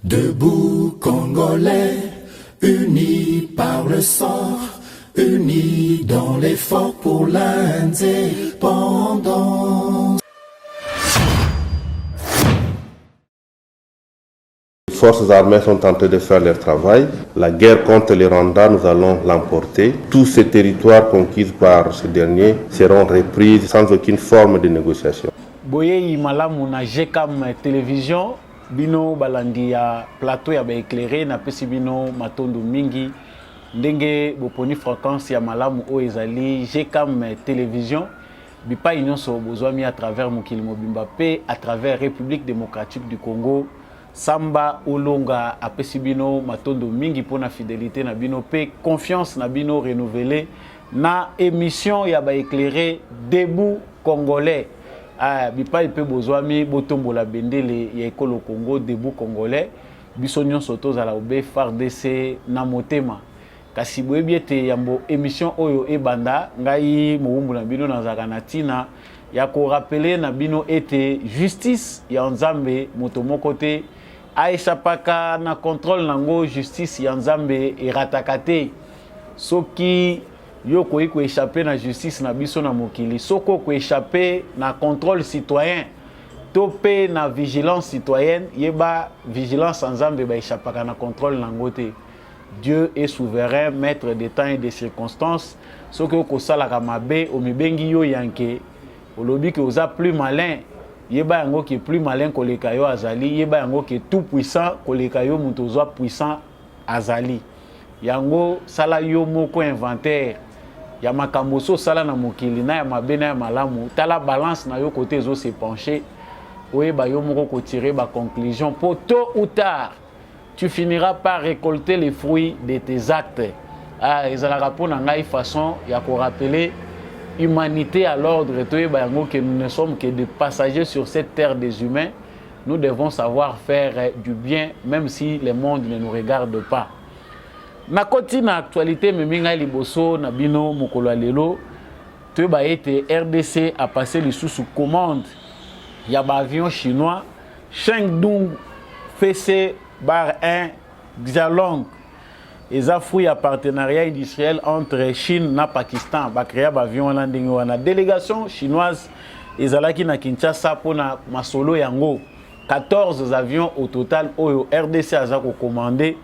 Debout Congolais, unis par le sang, unis dans l'effort pour l'indépendance. Les forces armées sont en train de faire leur travail. La guerre contre les Rwandais, nous allons l'emporter. Tous ces territoires conquis par ces derniers seront repris sans aucune forme de négociation. Boye malamu na GCAM télévision bino balandi ya plateau ya éclairé na pesi bino matondo mingi ndenge boponi fréquence ya malamu o ezali GCAM télévision bipa nyonso bozwami à travers mokili mobimba pe à travers République démocratique du Congo. Samba Olonga apesi bino matondo mingi pona fidélité na bino pe confiance na bino renouvelée na émission ya éclairé Debout Congolais. Bipa ipe bozwami botombola bendele ya ekolo Congo Debout Congolais biso nyonso tozala obe FARDC na motema kasi boyebi ete yambo émission oyo ebanda ngai mowumbu na bino nazaka na tina ya ko rappeler na bino ete justice ya Nzambe moto moko te aeshapaka na contrôle nango justice ya Nzambe erataka te soki yo ko échapper na justice na biso na mokili soko ko échapper na contrôle citoyen topé na vigilance citoyenne yeba vigilance Nzambe ba échappaka na contrôle nango te. Dieu est souverain, maître des temps et des circonstances. Soko ko salaka mabe o mibengi yo yanke olobi que oza plus malin yeba yango ki plus malin ko leka yo azali yeba yango ki tout puissant ko leka yo muto zo puissant azali yango sala yo moko inventaire ya makambo so sala na mokili na ya mabe na ya malamu tala balance na yo côté zo se pencher oyeba yo moko ko tirer ba conclusion pour tôt ou tard tu finiras par récolter les fruits de tes actes. Ezalaka pona ngai façon ya ko rappeler humanité à l'ordre que nous ne sommes que des passagers sur cette terre des humains. Nous devons savoir faire du bien même si le monde ne nous regarde pas. Na koti na actualité meminga liboso na bino mokolo lelo te ba ete RDC a passé les sous commande ya ba avion chinois Chengdu FC bar 1 Xiaolong et ça fruit à partenariat industriel entre Chine et Pakistan ba créer ba avion na ndenge wana délégation chinoise ezalaki na Kinshasa pona masolo yango 14 avions au total oyo RDC a commandé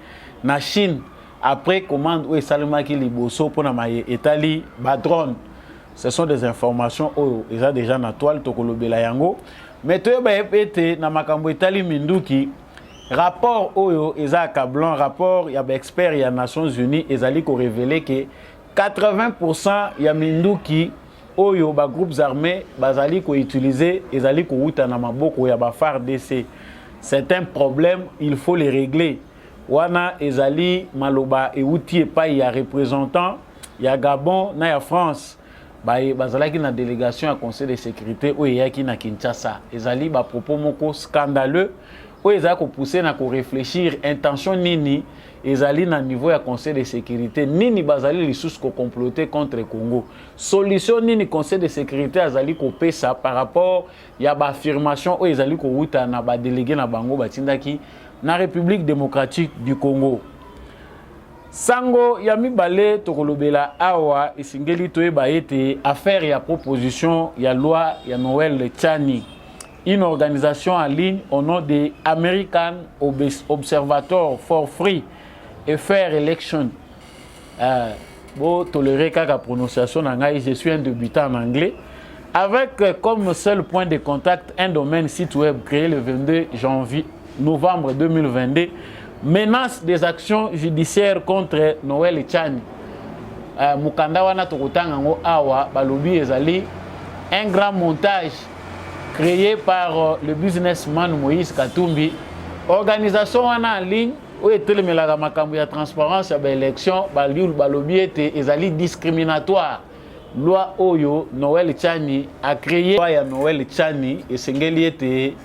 na Chine après commande où esalemaki liboso pona maye etali ba drone. Ce sont des informations oyo eza déjà na toile tokolobela yango mais to ba epete na makambo etali minduki rapport oyo eza accablant rapport ya ba expert ya Nations Unies ezali ko révéler que 80% ya minduki oyo ba groupes armés bazali ko utiliser ezali ko uta na maboko ya ba FARDC. C'est un problème, il faut les régler. Wana ezali maloba euti epai ya représentant ya Gabon na ya France bazalaki na délégation à conseil de sécurité oyo yaki na Kinshasa ezali ba propos moko scandaleux oyo ezali ko pousser na ko réfléchir intention nini ezali na niveau ya conseil de sécurité nini bazali lisusu ko comploter contre Congo solution nini conseil de sécurité azali ko pesa par rapport ya ba affirmation oyo ezali ko uta na ba délégué na bango batindaki na République démocratique du Congo. Sango ya mibale tokolobela awa isingeli toyeba ete affaire ya proposition ya loi ya Noël Tchani, une organisation en ligne au nom de American Observatory for Free and Fair Election. Bon tolérer kaka prononciation na ngai, je suis un débutant en anglais. Avec comme seul point de contact un domaine site web créé le 22 novembre 2022, menace des actions judiciaires contre Noël Tchani. Mukanda wana tokotanga ngo awa balobi ezali un grand montage créé par le businessman Moïse Katumbi. Organisation wana en ligne où etelemelaka makambo ya transparence ya ba élection balobi ete ezali discriminatoire. Loi oyo Noël Tchani a créé loi ya Noël Tchani esengeli ete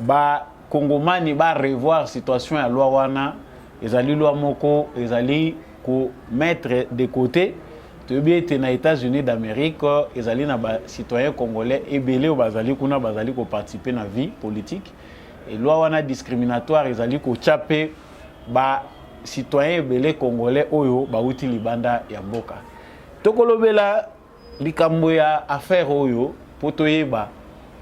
ba Congomani ba revoir situation ya loi wana ezali loi moko ezali ko mettre de côté to bien na États-Unis d'Amérique ezali na ba citoyens congolais ebele bazali kuna bazali ko participer na vie politique et loi wana discriminatoire ezali ko tchape ba citoyen belé congolais oyo ba uti libanda ya mboka. Tokolobela likambo ya affaire oyo potoyeba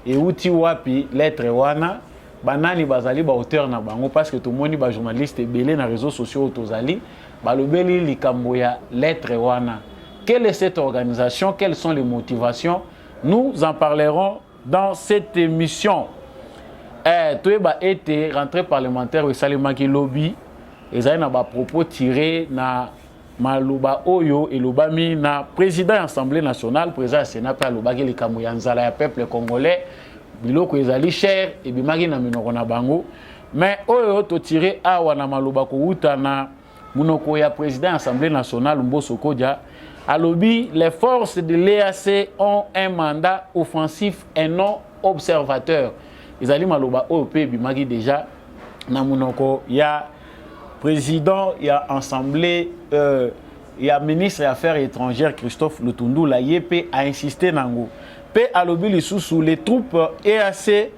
et uti wapi lettre wana banani bazali ba auteur na bango parce que tout le monde ba journaliste belé na réseaux sociaux tozali balobeli likambo ya lettre wana. Quelle est cette organisation? Quelles sont les motivations? Nous en parlerons dans cette émission. Toyeba été rentré parlementaire au Salimaki lobby et ça na ba propos tiré na Maluba Oyo et Lobami na président de l'Assemblée nationale, président du Sénat, Lobaki le Kamouyanzala ya peuple congolais, biloko ezali cher et bimagi na minoko na bango. Mais Oyo to tiré awa na Maluba ko uta na munoko ya président de l'Assemblée nationale Mboso Kodja. À lobby, les forces de l'EAC ont un mandat offensif et non observateur. Ils allaient Maluba Oyo pe bimagi déjà na munoko ya président, il y a assemblée, il y a ministre des Affaires étrangères Christophe Lutundu, la YP a insisté nango. P à l'obili sous les troupes EAC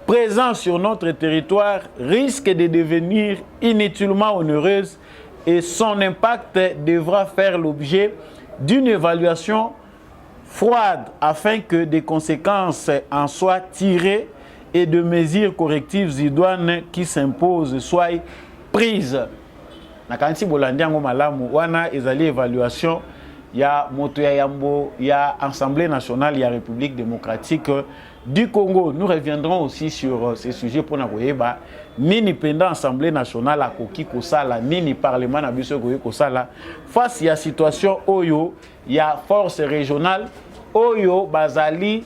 présentes sur notre territoire risquent de devenir inutilement onéreuses et son impact devra faire l'objet d'une évaluation froide afin que des conséquences en soient tirées et de mesures correctives idoines qui s'imposent soient prise. Na kanti bolandiango malamu wana ezali évaluation ya moto ya yambo ya Assemblée nationale ya République démocratique du Congo. Nous reviendrons aussi sur ces sujets pour na koyeba nini pendant Assemblée nationale akoki kosala nini parlement na biso koyeba kosala face ya situation oyo ya force régionale oyo bazali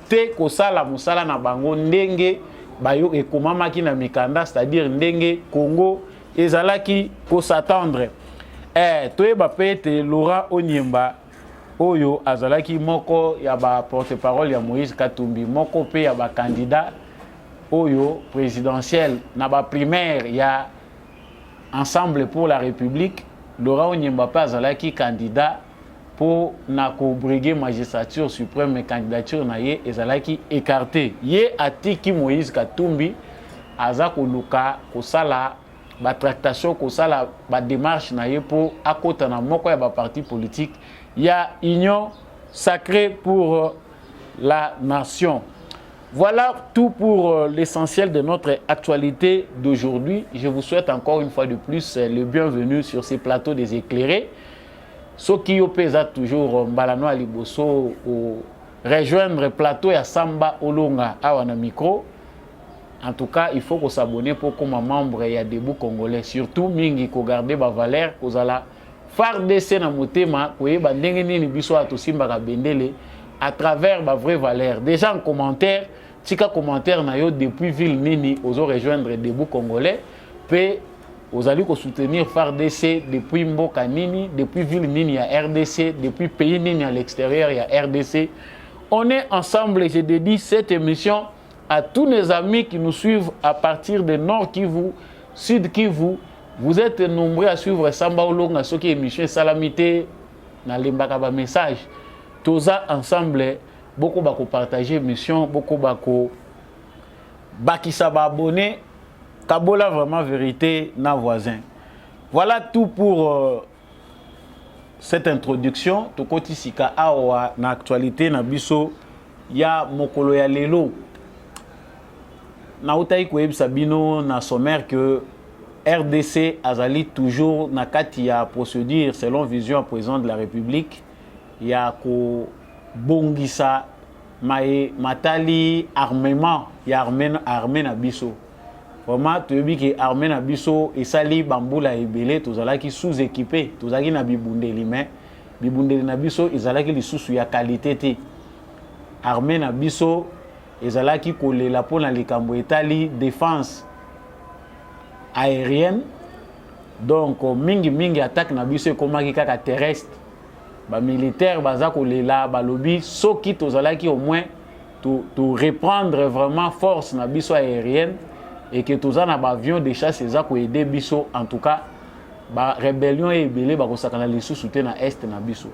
te kosala musala na bango ndenge bayo ekomamaki na mikanda, c'est-à-dire ndenge Congo ezalaki ko s'attendre. Toyeba pete Laurent Onyemba oyo azalaki moko ya ba porte-parole ya Moïse Katumbi, moko pe ya ba candidat oyo présidentiel na ba primaire ya Ensemble pour la République. Laurent Onyemba pa azalaki candidat pour na ko briguer magistrature suprême, mais candidature na ye ezalaki écarté. Ye atiki Moïse Katumbi azako luka kosala ba tractation kosala ba démarche na ye pour akota na moko ya ba parti politique ya Union sacrée pour la nation. Voilà tout pour l'essentiel de notre actualité d'aujourd'hui. Je vous souhaite encore une fois de plus le bienvenu sur ces plateaux des éclairés. Ce qui pèse toujours Mbalano Aliboso rejoindre plateau ya Samba Olonga awana micro. En tout cas, il faut qu'on s'abonne pour comme membre ya Debout Congolais. Surtout, mingi ko garder ba valeur, ko zala FARDC na motema, ko yeba ndenge nini biso atosimba ka bendele à travers ba vraie valeur. Déjà en commentaire, tika commentaire na yo depuis ville nini ozo rejoindre Debout Congolais, pe ozali ko soutenir FARDC depuis mboka nini, depuis ville nini ya RDC, depuis pays nini à l'extérieur ya RDC. On est ensemble et je dédie cette émission à tous nos amis qui nous suivent à partir de Nord Kivu, Sud Kivu. Vous êtes nombreux à suivre Samba Olonga, ce qui est émission Salamité, dans les message. Tous ça ensemble, beaucoup bako partager émission, beaucoup bako baki s'abonner, kabola vraiment vérité na voisin. Voilà tout pour cette introduction. Tokoti sika awa na actualité na biso ya mokolo ya lelo. Na utayi koyebisa bino na sommaire que RDC azali toujours na kati ya procédure selon vision à président de la République ya ko bongisa matali armement ya armée na biso. Vraiment toyebi ke armée na biso esali bambula ebele tozalaki sous-équipé, tozalaki na bibundeli mais bibundeli na biso ezalaki lisusu ya qualité te. Armée na biso ezalaki kolela pona likambo etali défense aérienne, donc mingi attaque na biso ekomaki kaka terrestre. Ba militaire baza kolela balobi soki tozalaki au moins to reprendre vraiment force na biso aérienne et que tozana ba avion de chasse eza ko aider biso, en tout cas ba rébellion ebele ba kosakana lisusu te na est na biso.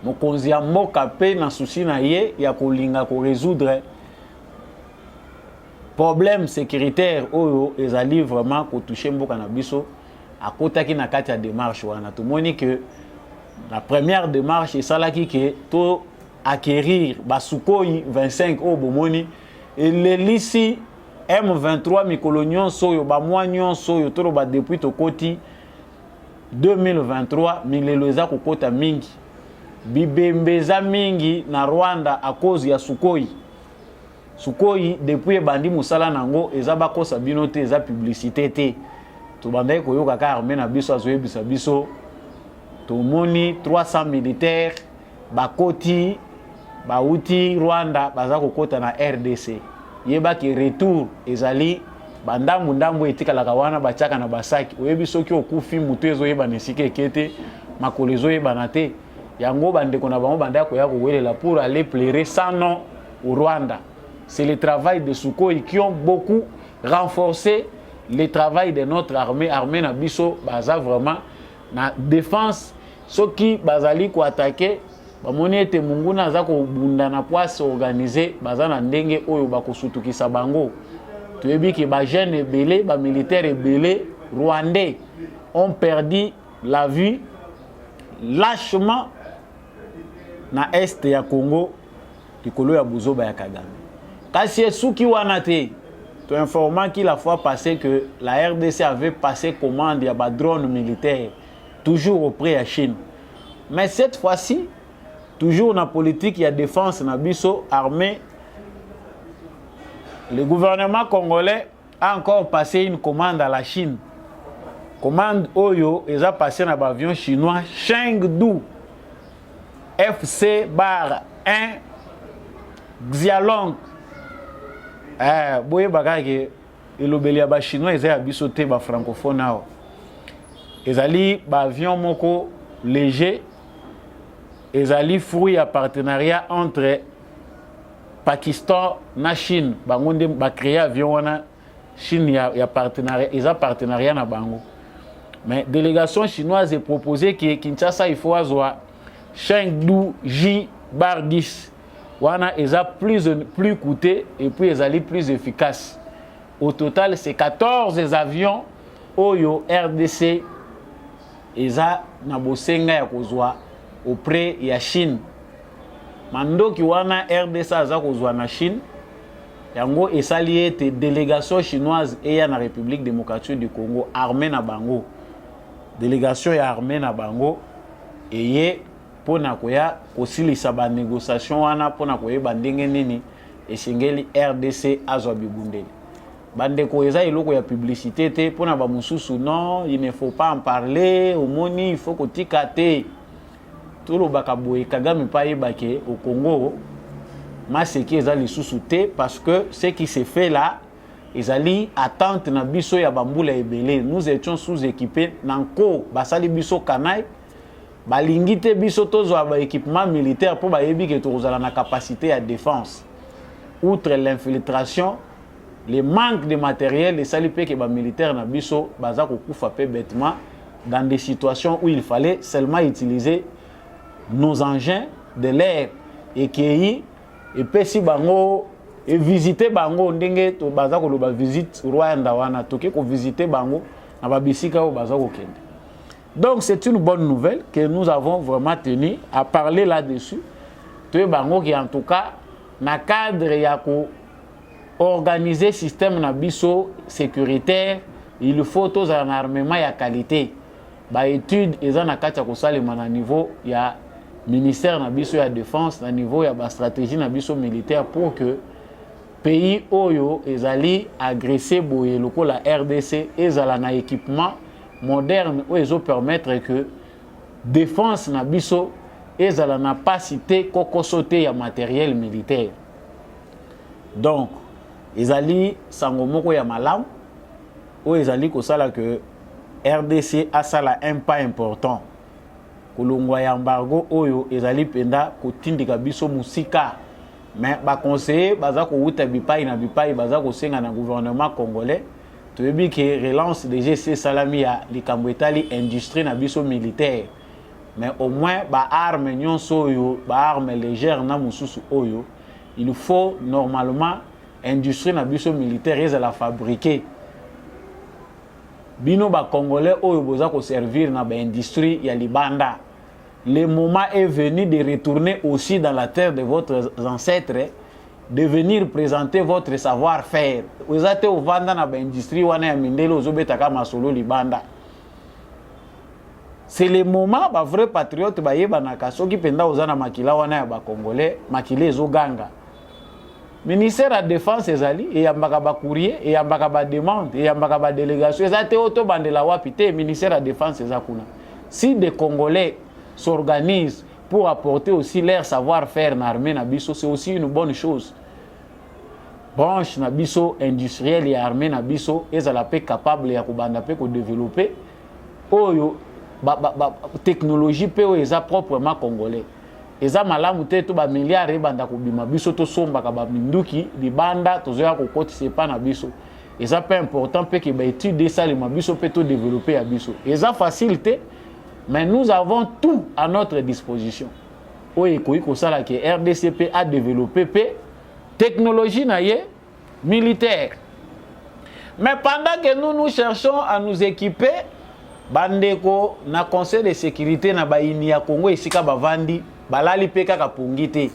Mokonzi ya mboka pe na souci na ye ya kolinga ko résoudre problème sécuritaire oyo ezali vraiment ko toucher mboka na biso akotaki na kati ya démarche wana tomoni que la première démarche esalaki que to acquérir basukoi 25 au bomoni et les lisi M23 mikolo nyonso oyo bamwa nyonso oyo toloba depuis tokoti 2023 milelo eza kokota mingi bibembeza mingi na Rwanda à cause ya sukoi depuis bandi musala nango eza bakosa bino te eza publicité te to bandai koyoka ka armée na biso azoyebisa biso tomoni 300 militaires bakoti bauti Rwanda baza kokota na RDC yeba ki retour ezali bandambu etikalaka wana bachaka na basaki oyebi soki okufi mutu ezoyeba nesike ekete makolo ezoyeba na te yango bandeko na bango bandaya koya kowelela pour aller pleurer sans nom au Rwanda. C'est le travail de Sukhoi qui ont beaucoup renforcé le travail de notre armée na biso baza vraiment na défense soki bazali ko attaquer bamoni ete munguna za ko bunda na poisse organisé baza na ndenge oyo bakosutukisa bango toyebi ki ba jeune ebele ba militaire ebele rwandais ont perdu la vie lâchement na est ya Congo likolo ya buzoba ya Kagame kasi suki wana te to informant qu'il la fois passée que la RDC avait passé commande ya ba drone militaire toujours auprès de Chine. Mais cette fois-ci, toujours dans la politique, il y a défense, na biso, armée. Le gouvernement congolais a encore passé une commande à la Chine. Commande Oyo, ils ont passé dans l'avion chinois Chengdu FC-1 Xiaolong. Boye bagage, elobeli ya ba chinois, ils ont bisoté ba francophone nao. Ezali ba avion moko léger ezali fruit à partenariat entre Pakistan na Chine bangonde ba créer avion wana Chine ya partenariat eza partenariat na bango mais délégation chinoise est proposé que Kinshasa il faut azwa Chengdu J-10 wana eza plus coûteux et puis ezali plus efficace. Au total c'est 14 avions oyo RDC eza na bosenga ya kozwa auprès ya Chine. Mandoki wana RDC aza kozwa na Chine. Yango esali ete délégation chinoise eya na République démocratique du Congo armée na bango. Délégation ya armée na bango eye pona koya kosilisa ba négociation wana pona koyeba ndenge nini esengeli RDC azwa bibundeli. Bandeko eza eloko ya publicité te pona ba mususu non il ne faut pas en parler au moni il faut kotika te tout lo bakaboye Kagame pa yebake au Congo maseki eza lisusu te parce que ce qui se fait là ezali attente na biso ya bambula ebele nous étions sous-équipés nanko basali biso kanai balingi te biso tozwa ba équipement militaire pour bayebi ke tozala na capacité à défense outre l'infiltration. Le manque de matériel, les salipés que les militaires na biso baza ko kufa pe bêtement dans des situations où il fallait seulement utiliser nos engins de l'air et qui et pesi bango et visiter bango ndenge to baza ko loba visite Rwanda wana toke ko visiter bango na ba bisika o baza ko kende. Donc c'est une bonne nouvelle que nous avons vraiment tenu à parler là-dessus. To bango qui en tout cas na cadre ya ko organiser système na biso sécuritaire, il faut tous un armement ya qualité. Ba étude eza na kati ya kosalema na niveau ya ministère na biso ya défense na niveau ya ba stratégie na biso militaire pour que pays oyo ezali agressé boye loko la RDC ezala na équipement moderne ou ezo permettre que défense na biso ezala na pas cité kokosote ya matériel militaire. Donc ezali sangomoko ya malam ou ezali kosala que RDC a sala un pas important kolongwa ya embargo oyo ezali penda kotindika biso musika mais ba conseiller baza ko wuta bipai na bipai baza ko senga na gouvernement congolais toyebi que relance de GC salami ya likambo etali industrie na biso militaire mais au moins ba arme nyonso oyo ba arme légère na mususu oyo il faut normalement industrie na biso militaire ezala fabriquer bino ba congolais oyo boza ko servir na ba industrie ya libanda. Le moment est venu de retourner aussi dans la terre de votre ancêtre, de venir présenter votre savoir-faire. Vous êtes au vanda na ba industrie wana ya mindelo ozobetaka masolo libanda. C'est le moment ba vrai patriote ba yeba na kasoki penda ozana makila wana ya ba congolais makile ezoganga. Ministère de la Défense ezali et yambaka ba courrier et yambaka ba demande et yambaka ba délégation ezate auto bandela wapite ministère de la Défense ezakuna. Si des Congolais s'organisent pour apporter aussi leur savoir-faire dans l'armée nabiso, c'est aussi une bonne chose. Branche nabiso industrielle et armée nabiso ezala pe capable ya kubanda pe ko développer oyo technologie pe oyo eza proprement congolais. Eza malamu te to ba milliards e banda ko bima biso to somba ka ba minduki di banda to zoya ko kotise pa na biso. Eza pas important pe ke ba étude ça le mabiso pe to développer ya biso. Eza facilité. Mais nous avons tout à notre disposition. Oui, ça que RDCP a développé technologie militaire. Mais pendant que nous cherchons à nous équiper, bandeko na conseil de sécurité na baini ya Congo isika bavandi balali pe kaka pungite.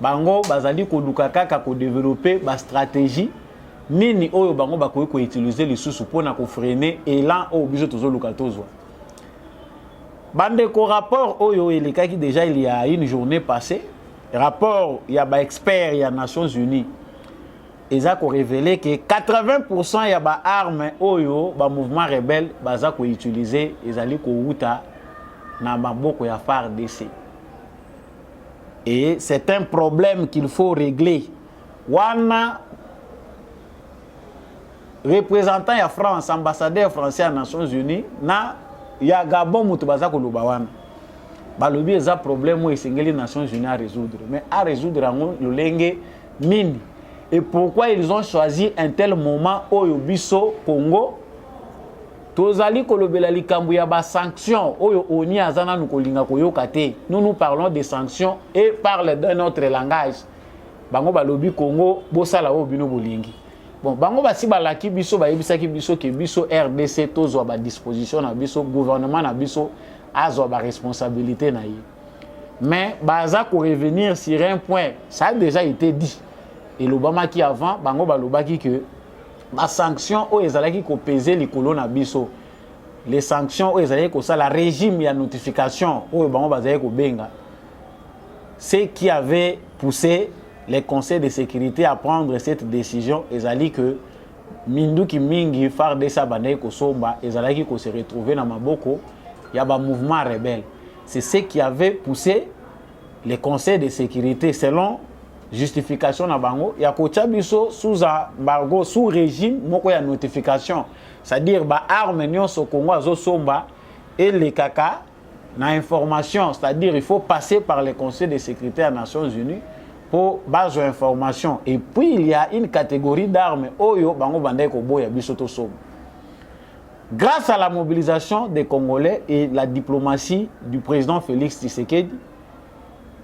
Bango bazali ko luka kaka ko développer ba stratégie nini oyo bango bakoki ko utiliser les sous pour na ko freiner élan au biso tozo luka tozwa. Bandeko rapport oyo elekaki déjà il y a une journée passée, rapport il y a ba expert il y a Nations Unies. Ils ont révélé que 80% ya ba armes oyo ba mouvement rebelle baza ko utiliser ezali ko uta na maboko ya FARDC. Et c'est un problème qu'il faut régler. Wana représentant ya France, ambassadeur français à Nations Unies na ya Gabon mutu baza ko lubawana. Balobi eza problème o esengeli Nations Unies à résoudre. Mais à résoudre ngo lolenge nini? Et pourquoi ils ont choisi un tel moment oyo biso Congo tozali kolobela likambu ya ba sanctions oyo oni azana nukolinga koyoka te. Nous parlons des sanctions et parle d'un autre langage. Bango balobi Congo bosala o bino bolingi. Bon, bango basi balaki biso bayebisaki biso ke biso RDC tozwa ba disposition na biso gouvernement na biso azwa ba responsabilité na ye. Mais baza ko revenir sur un point, ça a déjà été dit. Et l'Obama qui avant bango balobaki que ba sanction o ezalaki ko peser likolo na biso. Les sanctions o ezalaki ko ça la régime ya notification o bango bazali ko benga. Ce qui avait poussé les conseils de sécurité à prendre cette décision, ezali que Minduki Mingi FARDC banaye ko somba ezalaki ko se retrouver na maboko ya ba mouvement rebelle. C'est ce qui avait poussé les conseils de sécurité selon justification na bango ya ko biso sous embargo sous régime moko ya notification, c'est-à-dire ba armes nyonso Congo azo somba et les kaka na information, c'est-à-dire il faut passer par les conseils de sécurité des Nations Unies pour base d'information. Et puis il y a une catégorie d'armes oyo bango bandai ko boya biso to somba. Grâce à la mobilisation des Congolais et la diplomatie du président Félix Tshisekedi,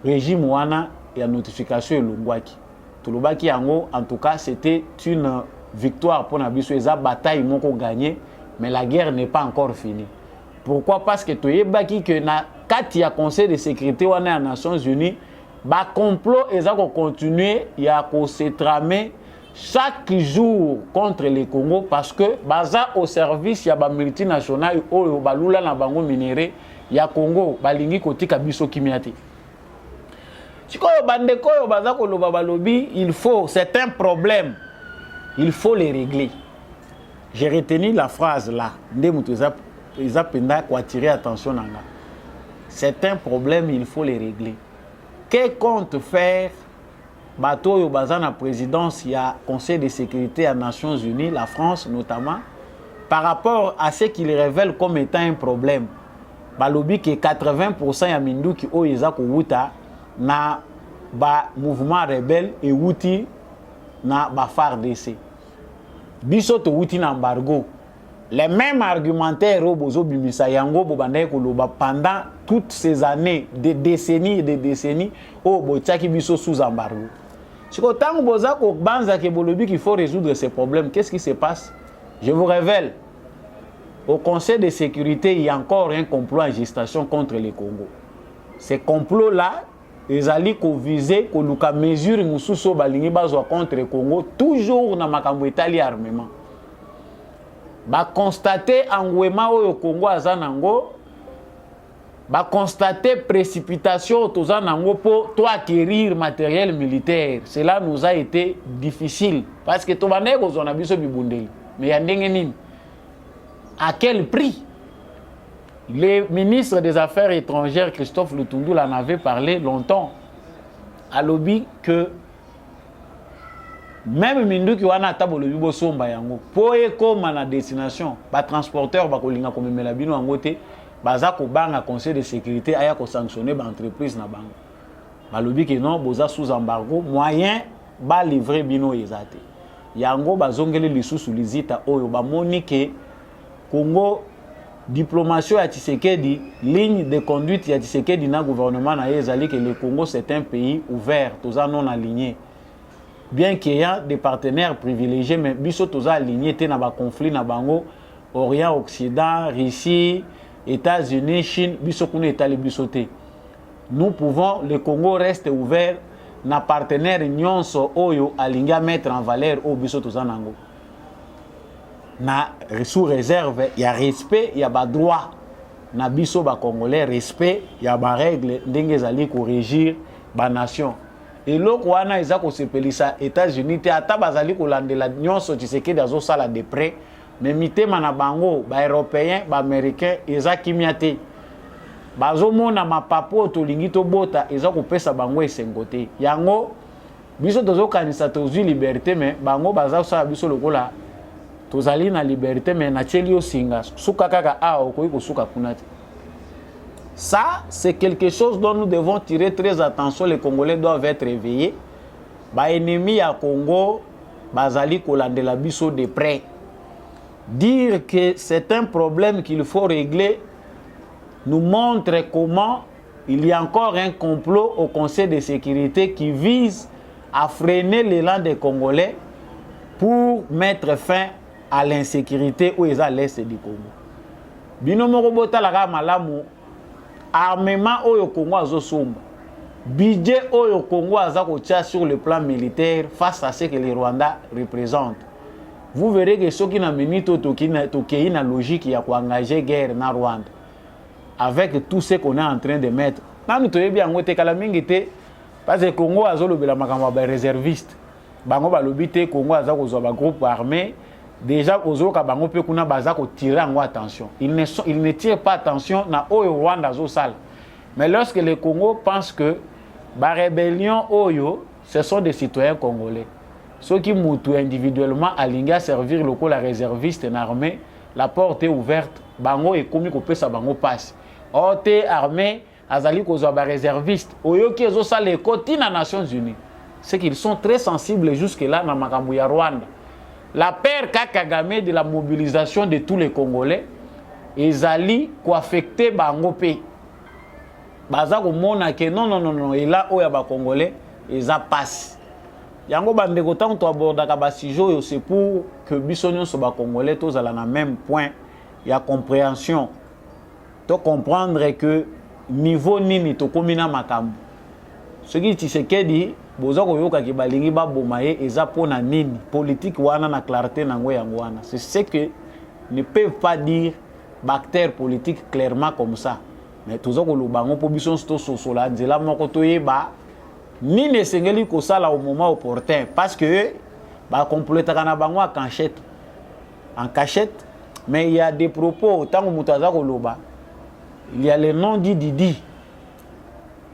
régime wana et la notification elongwaki. Tolobaki yango, en tout cas, c'était une victoire pour Nabiso. Eza bataille moko gagné, mais la guerre n'est pas encore finie. Pourquoi? Parce que toyebaki que na kati ya Conseil de sécurité wana des Nations Unies, ba complot eza ko continuer ya ko se tramer chaque jour contre les Congo parce que baza au service ya ba multinational oyo balula na bango minéré ya Congo balingi kotika biso kimiati. Sikoyo bandeko yo baza ko loba balobi, il faut, c'est un problème. Il faut les régler. J'ai retenu la phrase là. Ils penda ko attirer attention nanga. C'est un problème, il faut les régler. Que compte faire bateau yo baza na présidence ya Conseil de sécurité des Nations Unies, la France notamment, par rapport à ce qu'il révèle comme étant un problème? Balobi que 80% ya minduki o yeza ko wuta na ba mouvement rebelle et wuti na ba FARDC. Biso to wuti na embargo. Les mêmes argumentaires au bozo bimisa yango bobandai ko loba pendant toutes ces années, des décennies et des décennies au botiaki biso sous embargo. C'est autant qu'il faut résoudre ces problèmes. Qu'est-ce qui se passe? Je vous révèle. Au Conseil de sécurité, il y a encore un complot en gestation contre le Congo. Ces complots-là, ils allaient viser que mesure contre le Congo, toujours dans le Italie armement. Ba constater engouement au Congo azanango, ba constater précipitation tozanango pour acquérir matériel militaire. Cela nous a été difficile parce que tobanego zona biso bibundeli. Mais ya ndenge nini? À quel prix? Le ministre des Affaires étrangères Christophe Lutundu en avait parlé longtemps à lobby que même mindu qui wana tabolo bibo somba yango po ekoma na destination ba transporteur ba kolinga komemela bino yango te baza ko banga conseil de sécurité aya ko sanctionner ba entreprise na bango ba lobby que non boza sous embargo moyen ba livrer bino ezate yango bazongeli lisusu lizita oyo ba monique Congo diplomatie ya Tshisekedi ligne de conduite ya Tshisekedi na gouvernement na ezali que le Congo c'est un pays ouvert toza non aligné. Bien qu'il y ait des partenaires privilégiés, mais biso toza aligné te na ba conflit na bango Orient, Occident, Russie, États-Unis, Chine, biso kuna etali biso te. Nous pouvons, le Congo reste ouvert na partenaire nyonso oyo alinga mettre en valeur o biso toza nango. Na sous réserve, il y a respect, il y a ba droit. Na biso ba Congolais respect, il y a ba règle ndenge zali ko régir ba nation. Et l'autre, wana eza ko sepelisa États-Unis te ata bazali ko landela nyonso Tshisekedi azo sala de près mais mitema na bango ba européen ba américain eza kimia te bazo mona mapapo tolingi to bota eza ko pesa bango esengo te yango biso tozo kanisa tozwi liberté mais bango baza sala biso lokola tozali na liberté mais na tsheli osinga suka kaka a okoyi ko suka kuna te. Ça, c'est quelque chose dont nous devons tirer très attention. Les Congolais doivent être éveillés. Ba ennemi à Congo, bazali kolandela biso de près. Dire que c'est un problème qu'il faut régler nous montre comment il y a encore un complot au Conseil de sécurité qui vise à freiner l'élan des Congolais pour mettre fin à l'insécurité où ils sont à l'est du Congo. Binomo robota la malamu armement oyo Congo azosomba budget oyo Congo azako tia sur le plan militaire face à ce que le Rwanda représente. Vous verrez que ceux qui n'a minute tokei na logique ya ko engager guerre na Rwanda avec tout ce qu'on est en train de mettre. Nanu toyebi yango te kala mingi te parce que Congo azolobela makambo ba réserviste. Bango balobi te Congo azako zo ba groupe armé. Déjà, aux autres, bango pe kuna bazako tirer en attention. Ils ne tirent pas attention na oyo Rwanda zo sal. Mais lorsque le Congo pense que la rébellion oyo, ce sont des citoyens congolais. Ceux qui moutou individuellement alinga servir le la réserviste en armée, la porte est ouverte. Bango et komi ko pesa bango passe. Ote armée azali ko zo ba réserviste. Oyo ki zo sal les côtés na Nations Unies. C'est qu'ils sont très sensibles jusque là na makambo ya Rwanda. La peur Kagame de la mobilisation de tous les Congolais, ils allaient affecter Bango P. Bazako mona que non, et là où il y a des Congolais, ils a passé. Yango bandeko tant to aborda ka basijo c'est pour que bisonyo so ba Congolais tous à la même point, il y a compréhension. To comprendre que niveau nini to komina makambo. Ce qui Tshisekedi bozako yoka ki balingi ba bomaye eza pona nini politique wana na clarté nango yango wana. C'est ce que ne peuvent pas dire acteurs politiques clairement comme ça. Mais tozako lo bango po bison sto sosola nzela moko toyeba nini esengeli ko sala au moment opportun parce que ba compléter kana bango en cachette mais il y a des propos tant mutazako loba il y a le nom dit Didi.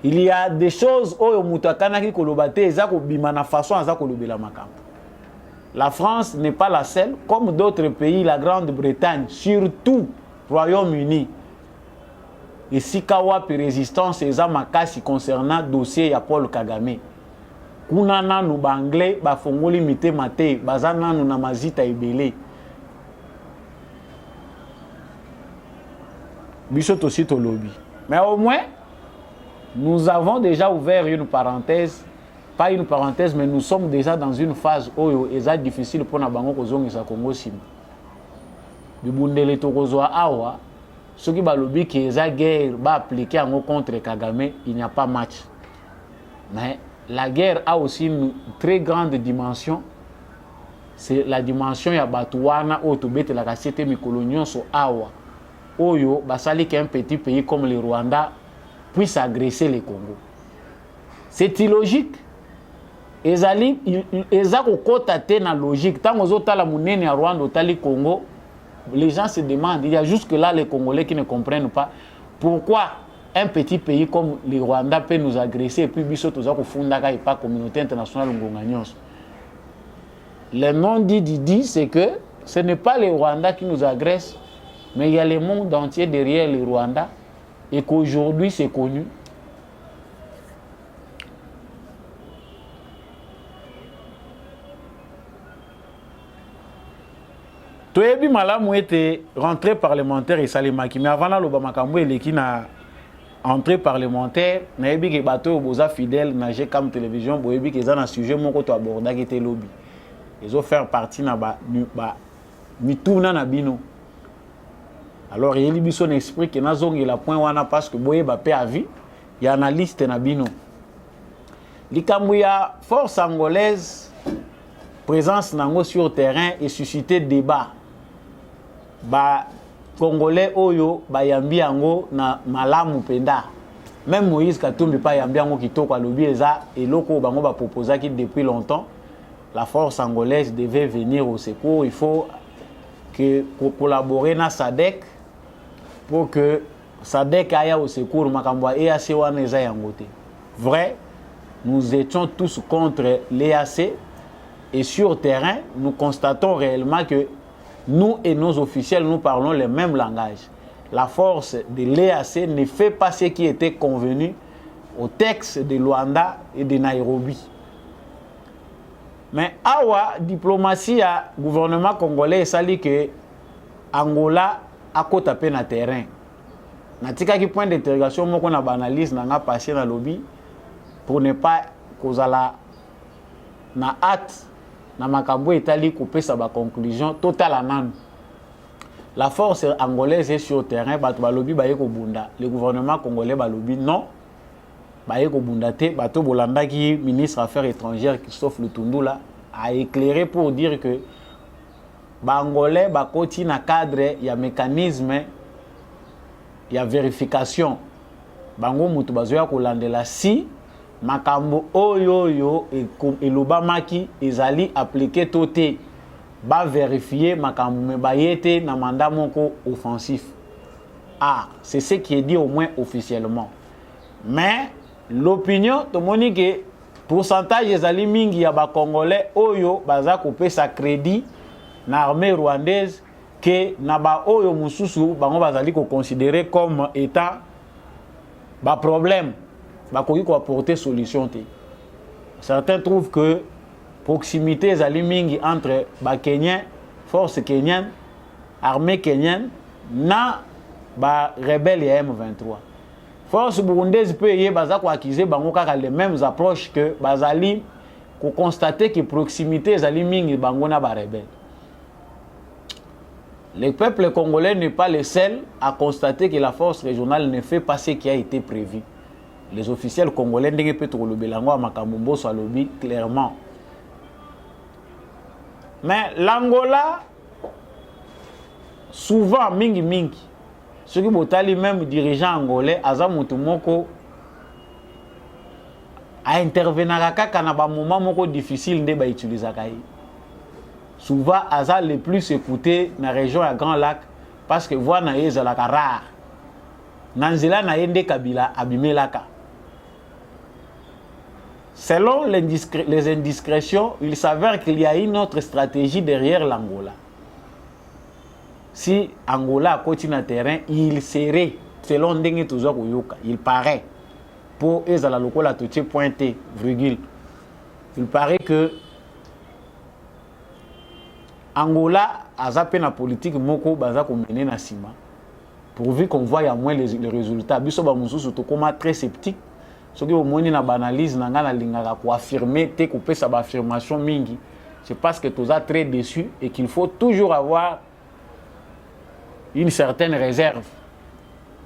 Il y a des choses oyo mutakana ki kolobate ezako bima na façon azako lobela makambo. La France n'est pas la seule comme d'autres pays, la Grande-Bretagne, surtout Royaume-Uni. Et si kawa pe résistance eza makasi concernant dossier ya Paul Kagame. Kuna nanu ba anglais ba fongoli mite mate bazana nanu na mazita ebele. Biso aussi to lobby. Mais au moins nous avons déjà ouvert une parenthèse pas une parenthèse, mais nous sommes déjà dans une phase où il est difficile pour nous bango kozongi sa Congo sim. Bibundele tokozwa awa, ceux qui balobi que eza guerre ba appliquer en contre Kagame, il n'y a pas match. Mais la guerre a aussi une très grande dimension. C'est la dimension ya Batouana ou Tobete la cassette mikolonion so awa. Oyo basali qu'un petit pays comme le Rwanda puisse agresser le Congo. C'est illogique. Ezali ezako kota te na logique. Tant aux autres la munene à Rwanda au Congo, les gens se demandent, il y a jusque là les Congolais qui ne comprennent pas pourquoi un petit pays comme le Rwanda peut nous agresser et puis biso tozako funda et pas communauté internationale ngonganyos. Le nom dit c'est que ce n'est pas le Rwanda qui nous agresse, mais il y a le monde entier derrière le Rwanda et qu'aujourd'hui c'est connu. Toyebi malamu était rentrée parlementaire et salimaki, mais avant le Bamakambo et qui na entrée parlementaire, nayebi ke bateau boza fidèle na GCAM télévision, boyebi ke za na sujet moko to aborda qui était lobby. Ils ont fait partie na ba mituna na bino. Alors il y a son esprit que nazongi la point wana parce que boye ba pe avis, il y a na liste na bino. Likambu ya force angolaise présence nango sur terrain et susciter débat. Ba Congolais oyo ba yambi yango na malamu penda. Même Moïse Katumbi pa yambi yango kitoko alobi eza eloko bango ba proposaki depuis longtemps. La force angolaise devait venir au secours. Il faut que collaborer na SADC pour que SADC aille au secours makambo EAC wana eza yango te. Vrai, nous étions tous contre l'EAC et sur terrain, nous constatons réellement que nous et nos officiels, nous parlons le même langage. La force de l'EAC ne fait pas ce qui était convenu au texte de Luanda et de Nairobi. Mais awa diplomatie à gouvernement congolais sali que Angola a côté tapé na terrain. Natika qui point d'interrogation moko na banalise na nga passé na lobby pour ne pas kozala na hâte na makambo etali couper sa ba conclusion totale anan. La force angolaise est sur terrain, bato balobi baye ko bunda. Le gouvernement congolais balobi non. Baye ko bunda te, bato bolanda ki ministre affaires étrangères Christophe Lutundula a éclairé pour dire que bangolais bakoti na cadre ya mécanisme ya vérification. Bango mutu bazoya ko landela si makambo oyo elobamaki ezali appliqué toté ba vérifier makambo me bayete na mandat moko offensif. Ah, c'est ce qui est dit au moins officiellement. Mais l'opinion to moni que pourcentage ezali mingi ya ba congolais oyo baza kopesa crédit na armée rwandaise que na ba oyo mususu bango bazali ko considérer comme état ba problème. Bakoki ko apporter solution te. Certains trouvent que proximité ezali mingi entre ba Kenyans, force kenyenne, armée kenyenne na ba rebelle ya M23. Force burundaise peut y baza ko accuser bango kaka les mêmes approches que bazali ko constater que proximité ezali mingi bango na ba rebelle. Le peuple congolais n'est pas le seul à constater que la force régionale ne fait pas ce qui a été prévu. Les officiels congolais ndenge peut le belango à makambo so lobby clairement. Mais l'Angola souvent mingi ceux qui botali même dirigeant angolais aza mutu moko a intervenir kaka na ba moment moko difficile nde ba utiliser kai. Souvent aza le plus écouté na région ya Grand Lac parce que voix na ezala rare. Nanzela na yende Kabila abimelaka. Selon les indiscrétions, il s'avère qu'il y a une autre stratégie derrière l'Angola. Si Angola continue à terrain, il serait, selon Ndenge Touzok Oyoka, il paraît, pour Ezala Lokola Toutier pointé, virgule, il paraît que Angola a zappé la politique moko baza ko mener na sima. Pourvu qu'on voit à moins les résultats. Biso ba mususu to koma très sceptique Ce qui est na banalise nanga lingaka pour affirmer te couper sa affirmation mingi. C'est parce que tu es très déçu et qu'il faut toujours avoir une certaine réserve.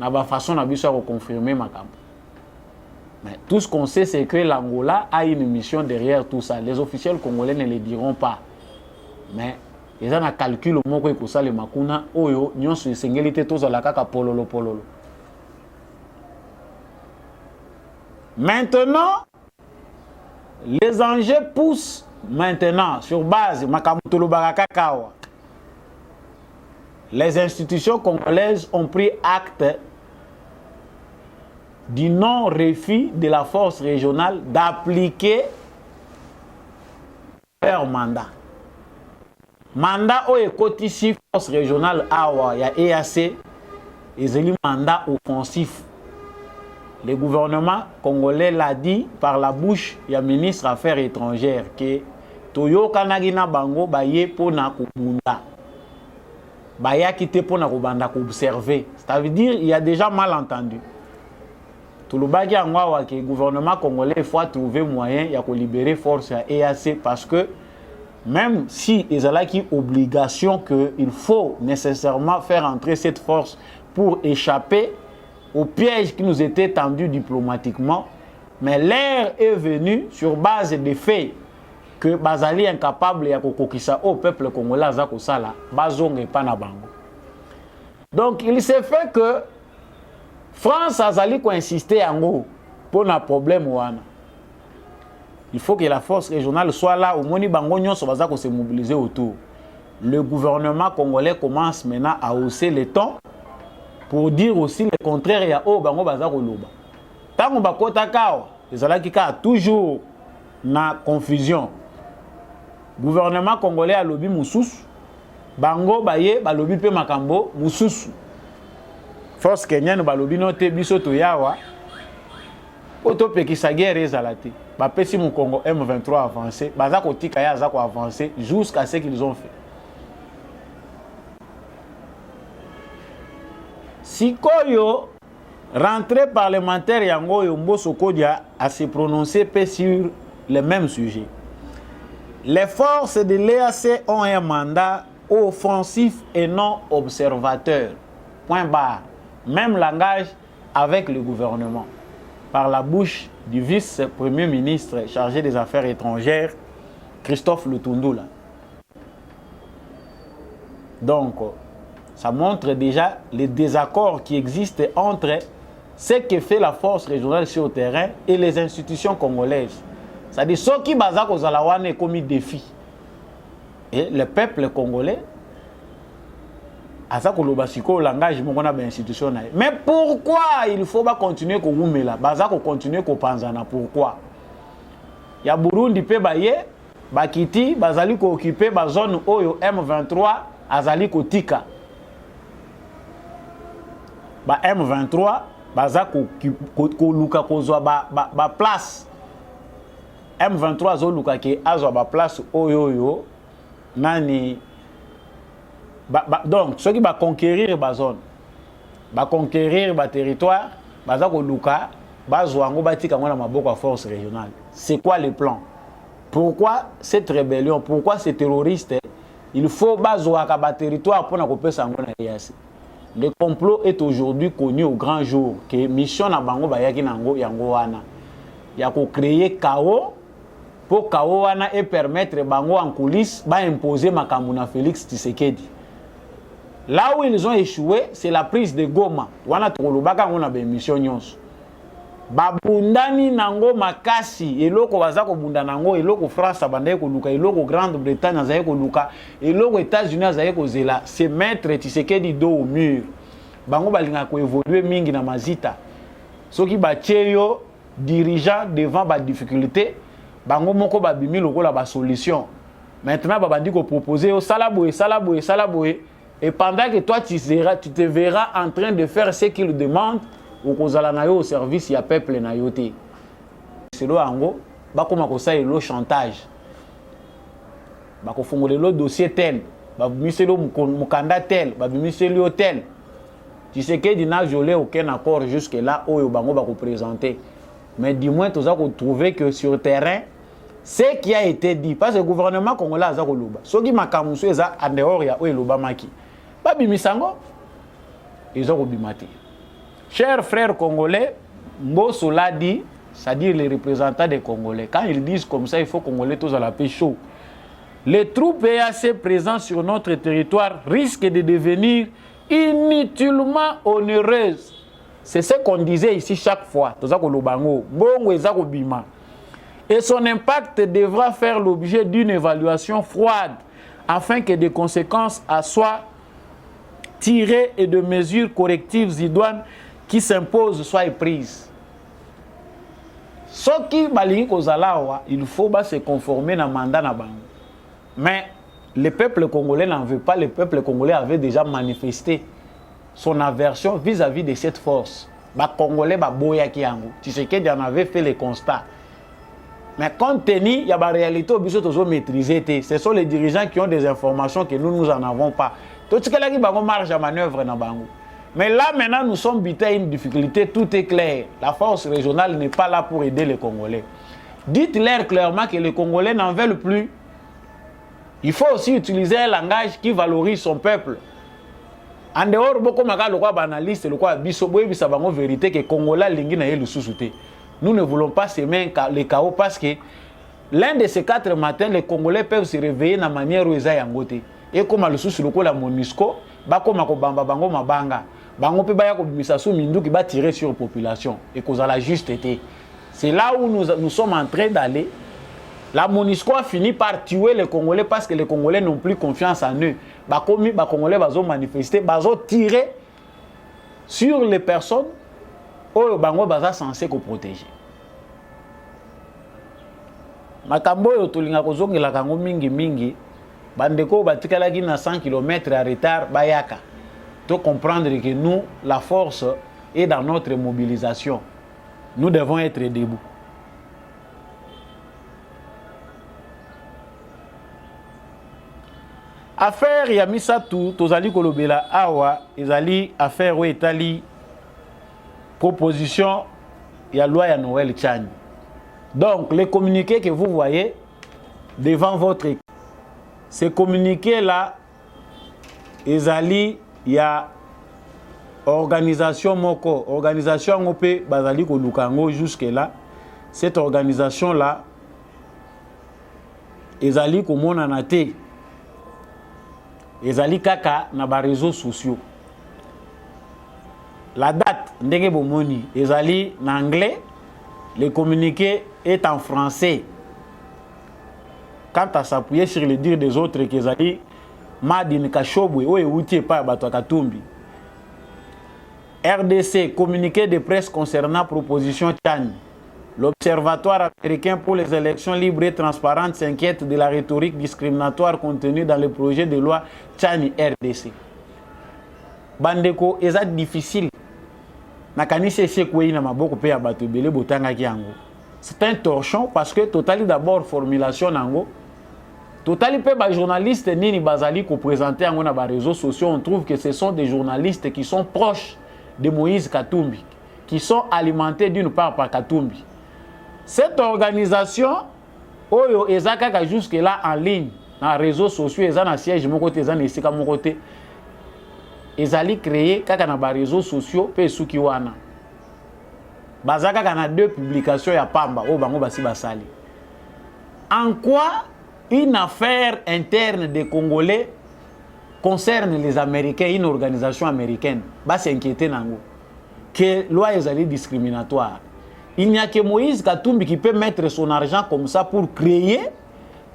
Na ba façon na biso de confirmer ma camp. Mais tout ce qu'on sait c'est que l'Angola a une mission derrière tout ça. Les officiels congolais ne le diront pas. Mais ils ont un calcul moko ko ça le makuna oyo nyonso esengeli te tozala kaka pololo pololo. Maintenant, les enjeux poussent maintenant sur base Makamutolo Barakakawa. Les institutions congolaises ont pris acte du non-refus de la force régionale d'appliquer leur mandat. Mandat au écotici force régionale awa ya EAC et un mandat offensif. Le gouvernement congolais l'a dit par la bouche du ministre des Affaires étrangères que Toyo Kanagina Bango baye pona kubunda. Baya kite pona kubanda observer. Ça veut dire il y a déjà mal entendu. Tout le bagi angwa que le gouvernement congolais faut trouver moyen de libérer force à EAC parce que même si il y a une obligation qu'il faut nécessairement faire entrer cette force pour échapper au piège qui nous était tendu diplomatiquement, mais l'heure est venue sur base des faits que Bazali est incapable de kokisa au peuple congolais Zakosala, Bazong et Panabango. Donc il s'est fait que France a insisté en gros pour un problème ouana. Il faut que la force régionale soit là au moni bango nyonso bazako se mobiliser autour. Le gouvernement congolais commence maintenant à hausser les tons pour dire aussi le contraire ya o bango bazako loba. Tango bakota kawa, ezalaki ka toujours na confusion. Gouvernement congolais a lobby mususu, bango baye ba lobby pe makambo mususu. Force kenyane ba lobby no te biso to yawa. Oto pekisa guerre ezalati. Ba pesi mon Congo M23 avancé, bazako tika ya zako avancé jusqu'à ce qu'ils ont fait. Sikoyo, rentrée parlementaire Yango Yombo Sokodia a se prononcé sur le même sujet. Les forces de l'EAC ont un mandat offensif et non observateur. Point barre. Même langage avec le gouvernement. Par la bouche du vice-premier ministre chargé des Affaires étrangères, Christophe Lutundula. Donc, ça montre déjà les désaccords qui existent entre ce que fait la force régionale sur le terrain et les institutions congolaises. C'est-à-dire ceux qui basent aux Alawane comme défi. Et le peuple congolais a ça que le basiko langage institution. Mais pourquoi il faut pas continuer ko wumela, baza ko continuer ko panzana pourquoi? Ya Burundi pe baye, bakiti bazali ko occuper ba zone oyo M23 azali ko tika. Ba M23 baza ko luka ko zo ba place. M23 zo luka ke azo ba place oyo nani donc ceux qui va conquérir ba zone, va conquérir ba territoire, baza ko luka bazwango batika ngona maboko à force régionale. C'est quoi le plan? Pourquoi cette rébellion? Pourquoi ces terroristes? Il faut bazwaka ba territoire pour na kopesa ngona EAC. Le complot est aujourd'hui connu au grand jour que mission na bango bayaki nango yango wana. Ya ko créer chaos pour chaos wana et permettre bango en coulisses ba imposer makambo na Félix Tshisekedi. Là où ils ont échoué, c'est la prise de Goma. Wana tolobaka ngona ba mission nyonso. Babundani nango makasi eloko bazako bunda nango eloko France abandaye ko luka eloko Grande-Bretagne azaye ko luka eloko États-Unis azaye ko zela c'est mettre Tshisekedi dos au mur. Bango balinga ko évoluer mingi na mazita. Soki batieyo dirigeant devant ba difficulté, bango moko babimi lokola ba solution. Maintenant babandi ko proposer au salaboye et pendant que toi tu te verras en train de faire ce qu'il demande au service ya peuple na yote. C'est là ango ba koma ko sa le chantage. Ba ko fongole le dossier tel, ba miselo mukanda tel, ba miselo tel. Tu sais que dina jolé aucun accord jusque là oyo bango ba ko présenter. mais du moins, tu as trouvé que sur le terrain, ce qui a été dit, parce que le gouvernement congolais a dit ce qui m'a camusé en dehors, il y a eu Maki. Pas Bimisango, ils ont bimati. Chers frères congolais, Mbosso l'a dit, c'est-à-dire les représentants des Congolais, quand ils disent comme ça, il faut Congolais tous à la paix chaud. Les troupes EAC présentes sur notre territoire risquent de devenir inutilement onéreuses. C'est ce qu'on disait ici chaque fois. Et son impact devra faire l'objet d'une évaluation froide afin que des conséquences soient tirées et de mesures correctives idoines qui s'imposent soient prises. Ce qui il faut se conformer à mandat. Mais le peuple congolais n'en veut pas. Le peuple congolais avait déjà manifesté son aversion vis-à-vis de cette force. Les Congolais, Tshisekedi en avait fait le constat. Mais compte tenu, il y a une réalité où maîtriser. Ce sont les dirigeants qui ont des informations que nous n'en avons pas. Tout ce qui est marge à manœuvre. Mais là, maintenant, nous sommes butés à une difficulté. Tout est clair. La force régionale n'est pas là pour aider les Congolais. Dites-leur clairement que les Congolais n'en veulent plus. Il faut aussi utiliser un langage qui valorise son peuple. En dehors, beaucoup de banalistes, le vérité que Congolais nous ne voulons pas semer les chaos parce que l'un de ces 4 matins, les Congolais peuvent se réveiller de la manière où ils ont yangoté. Et comme le sous la MONUSCO, bango pe baya ko bimisa sou mindu qui va tirer sur la population et cause à la juste été. C'est là où nous sommes en train d'aller. La MONUSCO a fini par tuer les Congolais parce que les Congolais n'ont plus confiance en eux. Les Congolais vont manifester, vont tirer sur les personnes où ils sont censés protéger. Makambo yo tolinga kozongela kango mingi bandeko batikalaki na 100 km à retard bayaka. De comprendre que nous, la force est dans notre mobilisation. Nous devons être debout. Affaire Yamisa tout, tozali kolobela awa, ezali affaire ou etali proposition ya loi ya Noël Tchani. Donc les communiqués que vous voyez devant votre écran, ces communiqués là, ezali ya organisation moko, organisation ngopé bazali ko lukango jusque là. Cette organisation là, ezali ko mona na te. Ezali kaka na ba réseaux sociaux. La date ndenge bomoni ezali en anglais, le communiqué est en français. Quant à s'appuyer sur le dire des autres qu'ezali Madine Kachobwe oye outie pa bato Katumbi. RDC communiqué de presse concernant proposition Tchani. L'Observatoire américain pour les élections libres et transparentes s'inquiète de la rhétorique discriminatoire contenue dans le projet de loi Tchani RDC. Bandeko, c'est difficile. C'est un torchon parce que Totali d'abord formulation nango. Totali pe ba journaliste nini bazali ko présenter en na ba réseaux sociaux, on trouve que ce sont des journalistes qui sont proches de Moïse Katumbi, qui sont alimentés d'une part par Katumbi. Cette organisation oyo ezaka jusque là en ligne dans les réseaux sociaux, ezana siège mon côté, ezana esika mon côté. Ezali créé kaka na ba réseaux sociaux pe suki wana. Bazaka kana 2 publications ya pamba o bango basi basali. En quoi une affaire interne des Congolais concerne les Américains, une organisation américaine, va s'inquiéter nango que loi est discriminatoire. Il n'y a que Moïse Katumbi qui peut mettre son argent comme ça pour créer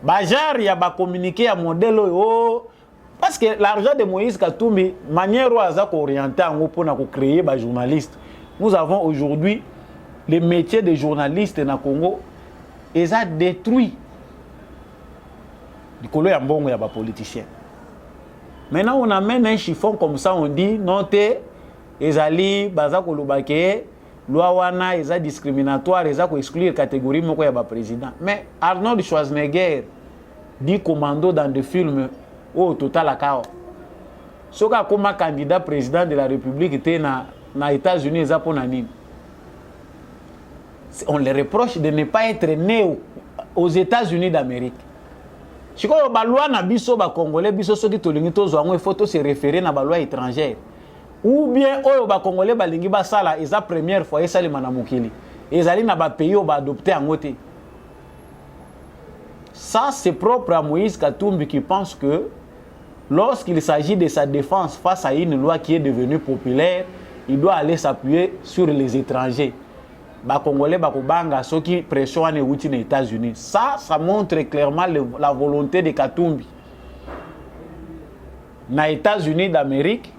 bajar ya ba communiquer à modèle parce que l'argent de Moïse Katumbi manière où aza ko orienter en pour na ko créer ba journaliste. Nous avons aujourd'hui les métiers de journalistes na Congo et ça détruit du colo ya mbongo ya ba politiciens. Maintenant on amène un chiffon comme ça, on dit non te ezali baza kolobake loi wana eza discriminatoire, eza ko exclure catégorie moko ya ba président. Mais Arnold Schwarzenegger dit commando dans des films au total akao. Soka comme candidat président de la République était na États-Unis eza pona nini. on les reproche de ne pas être nés aux États-Unis d'Amérique. Si on a loi na biso ba congolais biso soki tolingi tozwa il faut se référer na ba loi étrangère. Ou bien oyo ba congolais balingi basala eza première fois esali na mokili. Ezali na ba pays ba adopter en côté. Ça c'est propre à Moïse Katumbi qui pense que lorsqu'il s'agit de sa défense face à une loi qui est devenue populaire, il doit aller s'appuyer sur les étrangers. Ba Congolais ba kobanga ceux qui pressionnent les États-Unis. Ça montre clairement la volonté de Katumbi. Na États-Unis d'Amérique,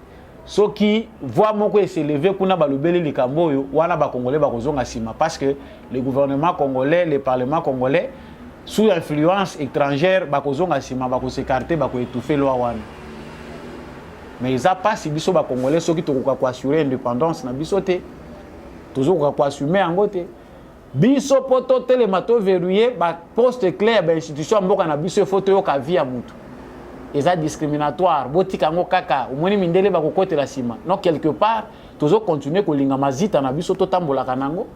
ceux qui voient moko s'élever kuna balobeli likambo yo wana ba Congolais ba kozonga sima parce que le gouvernement congolais, le parlement congolais sous influence étrangère ba kozonga sima ba ko s'écarter ba ko étouffer loi wana. Mais ils a pas si biso ba Congolais ceux qui to ko assurer indépendance na biso te. Toujours ko assumer en côté. Biso poto telemato verrouillé ba poste clair ba institution mboka na biso photo yo ka via mutu. Eza discriminatoire botika ngo kaka omoni mindele ba kokote la sima. Non quelque part toujours continuer ko linga mazita na biso to tambola kanango.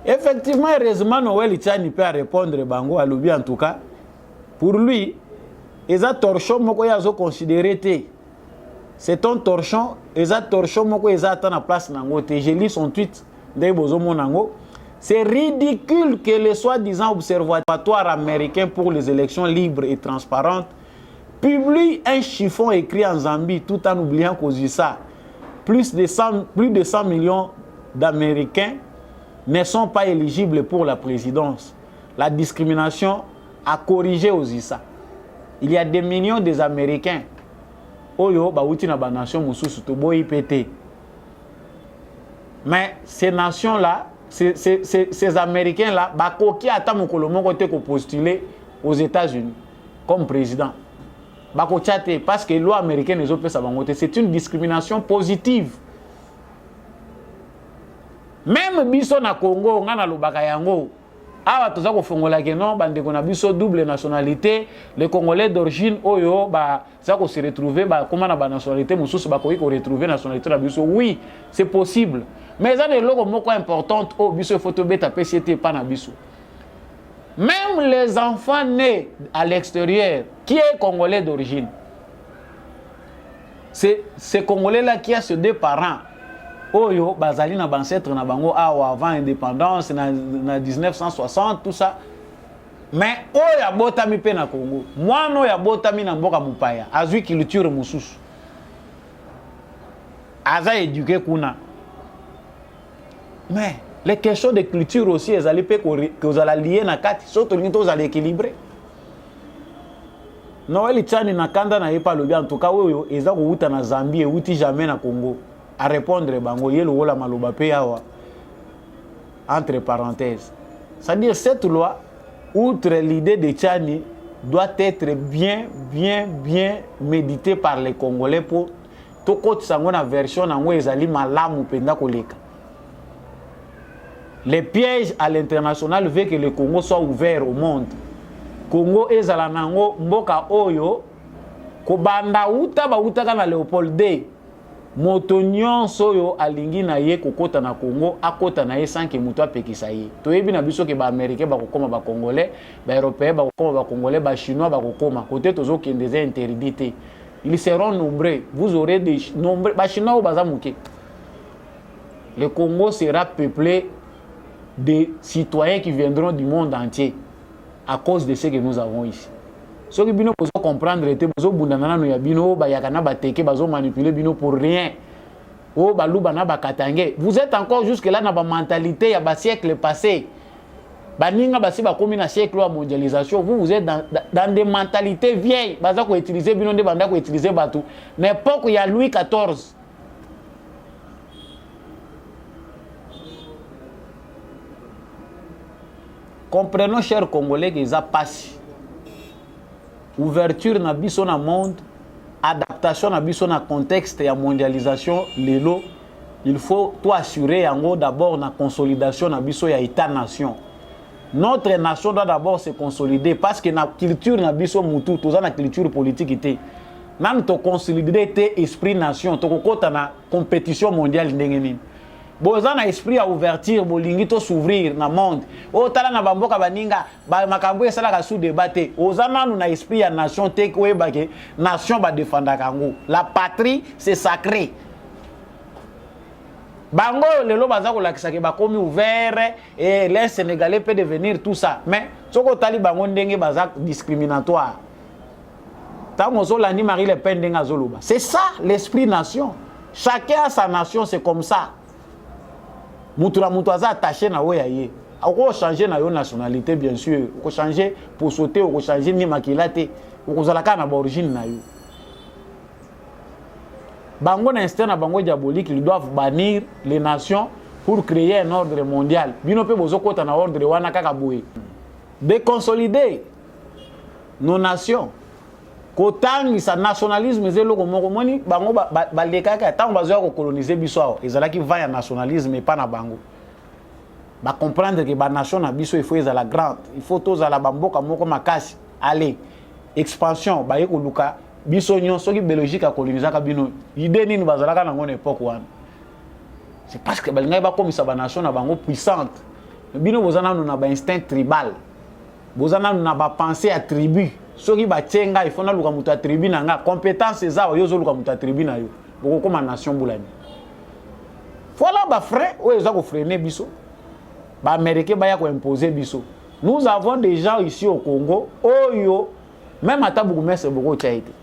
Effectivement, heureusement, Noël Tchani peut répondre bango à l'oubli en tout cas. Pour lui, eza torchon moko yazo considéré te. C'est un torchon, eza torchon moko eza ata na place nango te. Je lis son tweet de bozo monango. C'est ridicule que le soi-disant observatoire américain pour les élections libres et transparentes publie un chiffon écrit en Zambie tout en oubliant qu'aux USA, plus de 100 millions d'Américains ne sont pas éligibles pour la présidence. La discrimination a corrigé aux USA. Il y a des millions des Américains. Oyo, bauti na ba nation mususu to boy pété. Mais ces nations-là, ces Américains-là, bakoki ata mokolo moko te ko postuler aux États-Unis comme président. Bako tchate parce que loi américaine les autres c'est une discrimination positive. Même biso na Congo ngana lobaka yango awa toza ko fongola ke non bande ko na biso double nationalité les Congolais d'origine oyo ba ça ko se retrouver ba comment na ba nationalité mususu ba ko retrouver nationalité na biso oui c'est possible mais ça des logo moko importante au biso photo beta PCT pas na biso. Même les enfants nés à l'extérieur qui est Congolais d'origine, c'est ces Congolais là qui a ces deux parents oyo bazali na ancêtre na bango avant indépendance na 1960 tout ça mais oyo abotami pe na Congo mwana oyo abotami na mboka mupaya azwi culture mususu aza éduqué kuna mais les questions de culture aussi ezali pe que vous allez lier na kati surtout lingi vous allez équilibrer. Noël Tchani na kanda na yepa lobi en tout cas oyo eza ko uta na Zambie et uti jamais na Congo à répondre bango yelo wala maloba pe yawa entre parenthèses. C'est-à-dire cette loi outre l'idée de Tchani doit être bien méditée par les Congolais pour to kote sango na version nango ezali malamu penda koleka. Les pièges à l'international veulent que le Congo soit ouvert au monde. Congo ezala nango mboka oyo kobanda uta ba uta kana Léopold D. Moto nyonso oyo alingi na ye kokota na Congo akota na ye sans que muto apekisa ye. Toyebi na biso ke ba américain ba kokoma ba congolais, ba européen ba kokoma ba congolais, ba chinois ba kokoma. Côté tozo kende des interdités. Ils seront nombreux. Vous aurez des nombreux ba chinois ba zamuke. Le Congo sera peuplé de citoyens qui viendront du monde entier à cause de ce que nous avons ici. Ce que bino pouvez comprendre était bozo bundana no ya bino ba yakana ba teke bazo manipuler bino pour rien. Oh baluba na ba katange. Vous êtes encore jusque là na ba mentalité ya ba siècle passé. Baninga basi ba komi na siècle de mondialisation. Vous êtes dans des mentalités vieilles. Baza ko utiliser bino de banda ko utiliser batu. N'importe ya Louis XIV. Comprenons, chers Congolais, que ça passe. Ouverture na biso na monde, adaptation na biso na contexte et mondialisation, lelo, il faut tout assurer en gros d'abord na consolidation na biso ya état-nation. Notre nation doit d'abord se consolider parce que na culture na biso mutu, tout ça na culture politique était. Nan to consolider te esprit nation, to kokota na compétition mondiale ndenge nini. boza na esprit à ouverture bolingi to s'ouvrir na monde o tala na bamboka baninga ba makambo esala ka sous débatté oza nanu na esprit ya nation te ko ebake nation ba défendre kango la patrie c'est sacré bango lelo baza ko lakisa ke bakomi ouvert et les Sénégalais peut devenir tout ça mais soko tali bango ndenge baza discriminatoire tango zolandi Marie Le Pen ndenga zoloba c'est ça l'esprit nation chacun a sa nation c'est comme ça. Moutoura Moutouaza attaché na oya ye. On peut changer na yo nationalité bien sûr. On peut changer pour sauter, on peut changer ni makilate. On peut zalaka na origine na yo. Bango na instant na bango diabolique, ils doivent bannir les nations pour créer un ordre mondial. Bino pe bozo kota na ordre wana kaka boye. Déconsolider nos nations. Kotangi sa nationalisme zelo ko moko moni bango balekaka tant bazo ko coloniser biso awo ezalaki va ya nationalisme et pas na bango ba comprendre que ba nation na biso il faut ezala grande il faut toza la bamboka moko makasi allez expansion ba yeko luka biso nyon soki Belgique a coloniser ka bino idée nini bazalaka na ngone époque wana c'est parce que balinga ba komisa ba nation na bango puissante bino bozana na ba instinct tribal bozana na ba pensée à tribu. Soki ba tsenga il faut na luka muta tribu na nga compétence za yo zo luka muta tribu na yo boko comme nation bulani voilà ba frère o eza ko freiner biso ba américain ba ya ko imposer biso nous avons des gens ici au Congo oyo même à Tabougou-Messe boko tchaité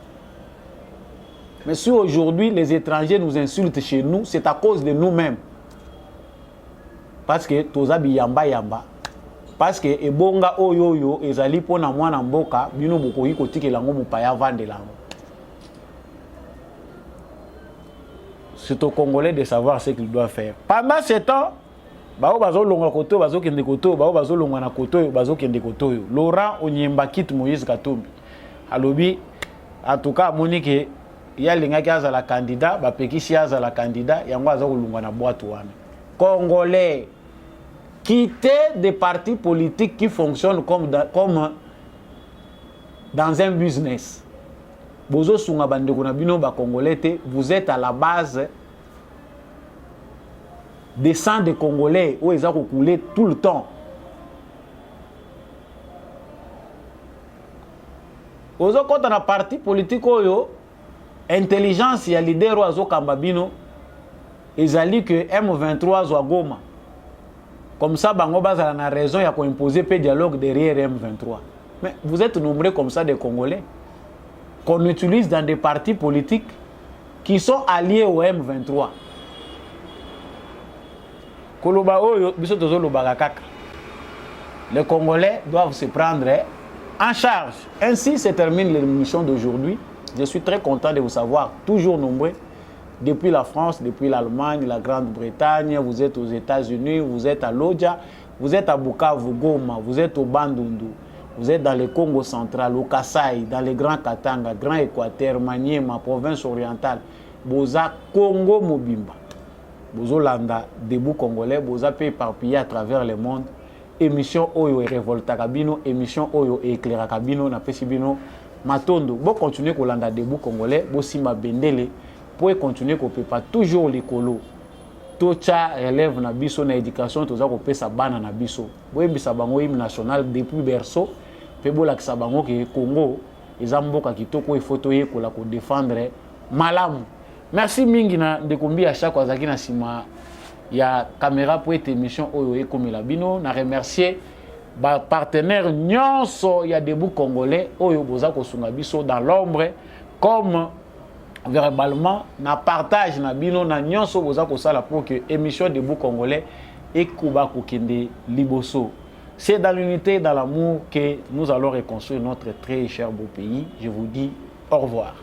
mais si aujourd'hui les étrangers nous insultent chez nous c'est à cause de nous-mêmes parce que toza biyamba yamba parce que ebonga oyo ezali pona mwana mboka bino bokoyi kotikela ngo mupaya vandela ngo c'est aux Congolais de savoir ce qu'ils doivent faire pendant ce temps bao bazo longa koto bazo kende koto bao bazo longa na koto bazo kende koto Laurent Onyemba kit Moïse Katumbi alobi en tout cas Monique ya linga kaza la candidat ba pekisi aza la candidat yango azo kolunga na boîte wana Congolais quitter des partis politiques qui fonctionnent comme dans un business. Bozo sunga bandeko na bino ba Congolais te, vous êtes à la base des sangs de Congolais où ils ont coulé tout le temps. Bozo kota na parti politique oyo intelligence ya leader ozo kamba bino ezali que M23 zo Goma. Comme ça, bango bazala na raison ya ko imposer pe dialogue derrière M23. Mais vous êtes nombreux comme ça des Congolais qu'on utilise dans des partis politiques qui sont alliés au M23. Koloba oyo biso tozo loba kaka. Les Congolais doivent se prendre en charge. Ainsi se termine l'émission d'aujourd'hui. Je suis très content de vous savoir toujours nombreux. Depuis la France, depuis l'Allemagne, la Grande-Bretagne, vous êtes aux États-Unis, vous êtes à Lodja, vous êtes à Bukavu, Goma, vous êtes au Bandundu, vous êtes dans le Congo central, au Kasaï, dans les Grands Katanga, Grand Équateur, Maniema, province orientale, Boza, Congo, Mobimba. Bozo Landa, debout congolais, Boza peut éparpiller à travers le monde. Émission Oyo et Révolta Kabino, émission Oyo et Éclaira Kabino, na Pesibino, Matondo. Bon, continuez qu'on landa debout congolais, Bosima Bendele. Pour continuer qu'on peut pas toujours les colos tocha élève na biso na éducation toza ko pesa bana na biso boye bisa bango hymne national depuis berceau pe bola ki sabango ke Congo ezamboka kitoko e photo ye ko la ko défendre malamu merci mingi na ndekombi à chaque azaki na sima ya caméra pour cette émission oyo e comme la bino na remercier ba partenaire nyonso ya debout congolais oyo boza ko sunga biso dans l'ombre comme verbalement na partage na bino na nyonso boza ko sala pour que émission debout congolais et kuba kokende liboso. C'est dans l'unité et dans l'amour que nous allons reconstruire notre très cher beau pays. Je vous dis au revoir.